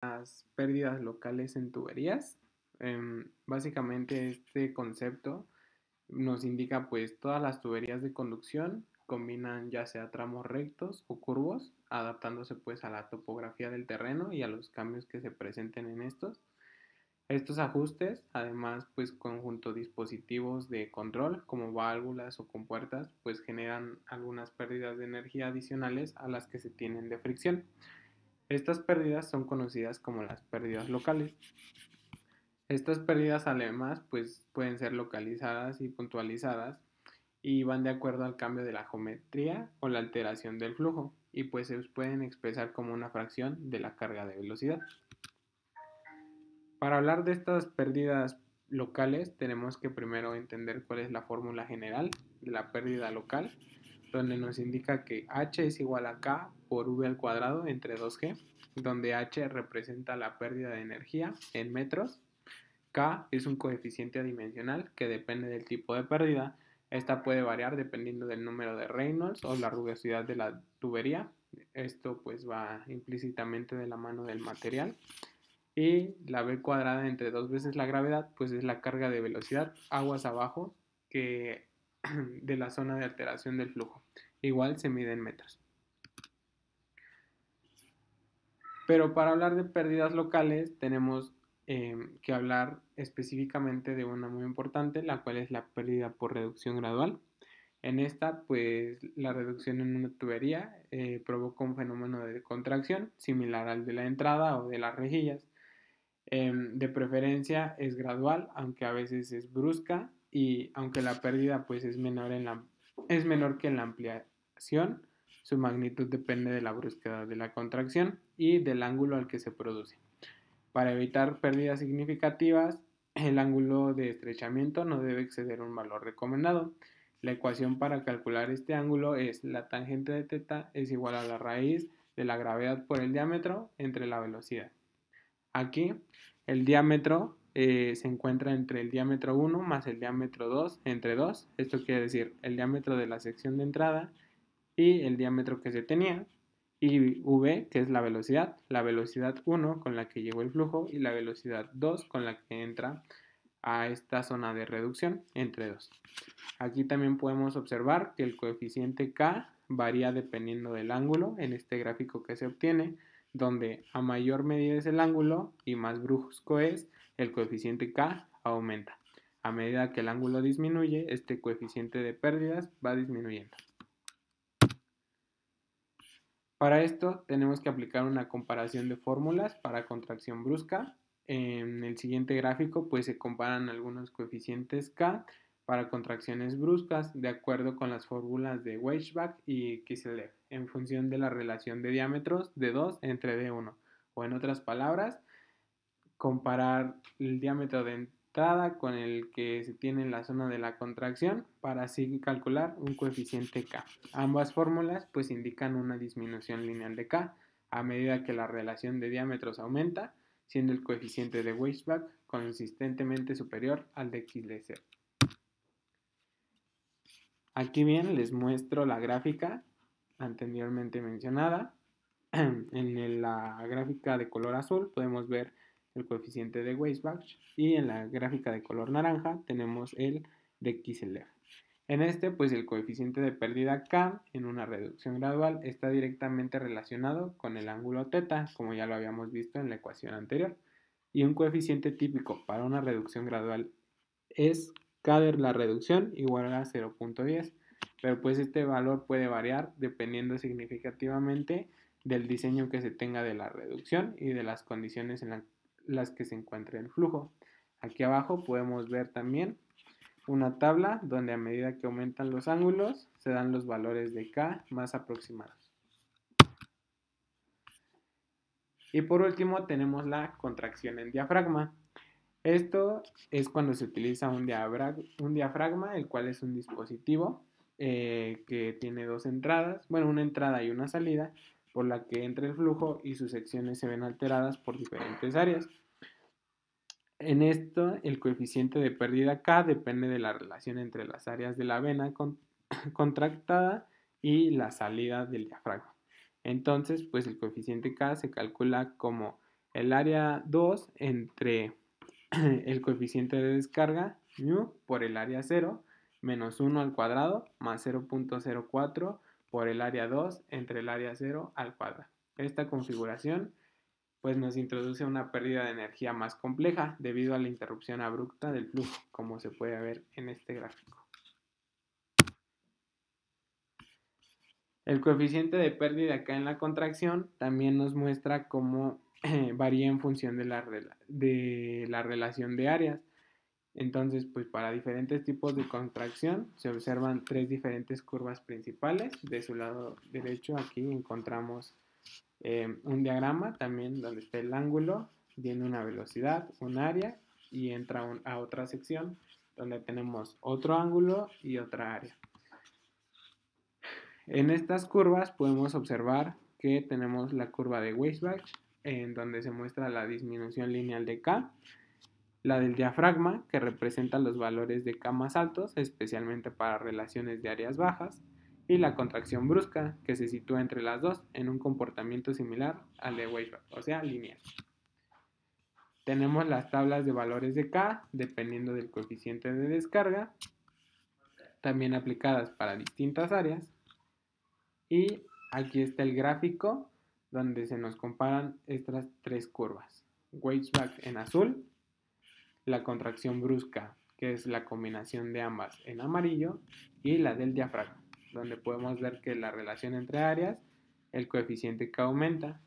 las pérdidas locales en tuberías. Básicamente este concepto nos indica pues todas las tuberías de conducción combinan ya sea tramos rectos o curvos, adaptándose pues a la topografía del terreno y a los cambios que se presenten en estos. Estos ajustes, además, pues conjunto dispositivos de control como válvulas o compuertas, pues generan algunas pérdidas de energía adicionales a las que se tienen de fricción. Estas pérdidas son conocidas como las pérdidas locales. Estas pérdidas además pues pueden ser localizadas y puntualizadas y van de acuerdo al cambio de la geometría o la alteración del flujo y pues se pueden expresar como una fracción de la carga de velocidad. Para hablar de estas pérdidas locales tenemos que primero entender cuál es la fórmula general de la pérdida local, donde nos indica que H es igual a K por V al cuadrado entre 2G, donde H representa la pérdida de energía en metros. K es un coeficiente adimensional que depende del tipo de pérdida. Esta puede variar dependiendo del número de Reynolds o la rugosidad de la tubería. Esto pues va implícitamente de la mano del material. Y la B cuadrada entre dos veces la gravedad pues es la carga de velocidad aguas abajo que de la zona de alteración del flujo. Igual se mide en metros. Pero para hablar de pérdidas locales tenemos que hablar específicamente de una muy importante, la cual es la pérdida por reducción gradual. En esta, pues la reducción en una tubería provoca un fenómeno de contracción similar al de la entrada o de las rejillas. De preferencia es gradual, aunque a veces es brusca y aunque la pérdida pues es menor que en la ampliación, su magnitud depende de la brusquedad de la contracción y del ángulo al que se produce. Para evitar pérdidas significativas, el ángulo de estrechamiento no debe exceder un valor recomendado. La ecuación para calcular este ángulo es la tangente de θ es igual a la raíz de la gravedad por el diámetro entre la velocidad. Aquí el diámetro se encuentra entre el diámetro 1 más el diámetro 2 entre 2. Esto quiere decir el diámetro de la sección de entrada y el diámetro que se tenía. Y v, que es la velocidad 1 con la que llegó el flujo y la velocidad 2 con la que entra a esta zona de reducción entre 2. Aquí también podemos observar que el coeficiente K varía dependiendo del ángulo en este gráfico que se obtiene, donde a mayor medida es el ángulo y más brusco es, el coeficiente K aumenta. A medida que el ángulo disminuye, este coeficiente de pérdidas va disminuyendo. Para esto tenemos que aplicar una comparación de fórmulas para contracción brusca. En el siguiente gráfico pues se comparan algunos coeficientes K para contracciones bruscas de acuerdo con las fórmulas de Weissbach y Kiselev en función de la relación de diámetros de 2 entre D1 o en otras palabras comparar el diámetro de entrada con el que se tiene en la zona de la contracción para así calcular un coeficiente K. Ambas fórmulas pues indican una disminución lineal de K a medida que la relación de diámetros aumenta, siendo el coeficiente de Weissbach consistentemente superior al de Kiselev. Aquí bien les muestro la gráfica anteriormente mencionada. En la gráfica de color azul podemos ver el coeficiente de Weissbach y en la gráfica de color naranja tenemos el de Kiselev. En este, pues el coeficiente de pérdida K en una reducción gradual está directamente relacionado con el ángulo θ, como ya lo habíamos visto en la ecuación anterior. Y un coeficiente típico para una reducción gradual es K de la reducción igual a 0.10, pero pues este valor puede variar dependiendo significativamente del diseño que se tenga de la reducción y de las condiciones en las que se encuentre el flujo. Aquí abajo podemos ver también una tabla donde a medida que aumentan los ángulos se dan los valores de K más aproximados. Y por último tenemos la contracción en diafragma. Esto es cuando se utiliza un diafragma, el cual es un dispositivo que tiene dos entradas, bueno, una entrada y una salida, por la que entra el flujo y sus secciones se ven alteradas por diferentes áreas. En esto, el coeficiente de pérdida K depende de la relación entre las áreas de la vena contractada y la salida del diafragma. Entonces, pues el coeficiente K se calcula como El área 2 entre el coeficiente de descarga, mu, por el área 0, menos 1 al cuadrado, más 0.04 por el área 2 entre el área 0 al cuadrado. Esta configuración pues nos introduce una pérdida de energía más compleja debido a la interrupción abrupta del flujo, como se puede ver en este gráfico. El coeficiente de pérdida acá en la contracción también nos muestra cómo varía en función de la relación de áreas. Entonces, pues para diferentes tipos de contracción se observan tres diferentes curvas principales. De su lado derecho aquí encontramos un diagrama también donde está el ángulo, viene una velocidad, un área y entra a otra sección donde tenemos otro ángulo y otra área. En estas curvas podemos observar que tenemos la curva de Weisbach, en donde se muestra la disminución lineal de K, la del diafragma, que representa los valores de K más altos, especialmente para relaciones de áreas bajas, y la contracción brusca, que se sitúa entre las dos en un comportamiento similar al de Weisbach, o sea, lineal. Tenemos las tablas de valores de K, dependiendo del coeficiente de descarga, también aplicadas para distintas áreas. Y aquí está el gráfico donde se nos comparan estas tres curvas. Weisbach en azul, la contracción brusca, que es la combinación de ambas en amarillo, y la del diafragma, donde podemos ver que la relación entre áreas, el coeficiente K aumenta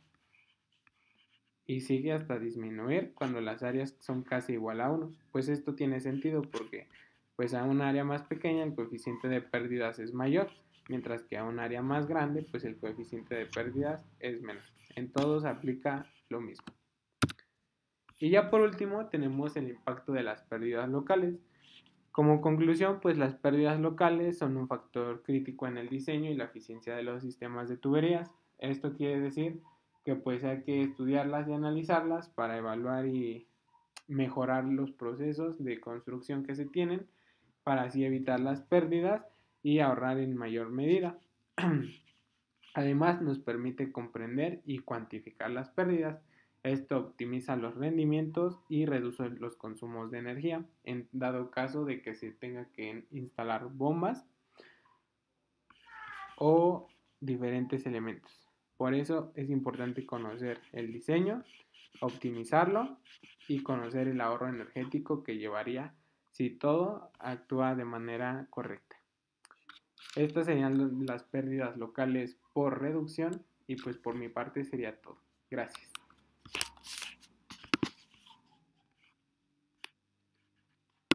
y sigue hasta disminuir cuando las áreas son casi igual a 1. Pues esto tiene sentido porque pues a un área más pequeña el coeficiente de pérdidas es mayor, mientras que a un área más grande pues el coeficiente de pérdidas es menor. En todos aplica lo mismo. Y ya por último tenemos el impacto de las pérdidas locales. Como conclusión, pues las pérdidas locales son un factor crítico en el diseño y la eficiencia de los sistemas de tuberías. Esto quiere decir que pues hay que estudiarlas y analizarlas para evaluar y mejorar los procesos de construcción que se tienen para así evitar las pérdidas y ahorrar en mayor medida. Además, nos permite comprender y cuantificar las pérdidas. Esto optimiza los rendimientos y reduce los consumos de energía en dado caso de que se tenga que instalar bombas o diferentes elementos. Por eso es importante conocer el diseño, optimizarlo y conocer el ahorro energético que llevaría si todo actúa de manera correcta. Estas serían las pérdidas locales por reducción y pues por mi parte sería todo. Gracias.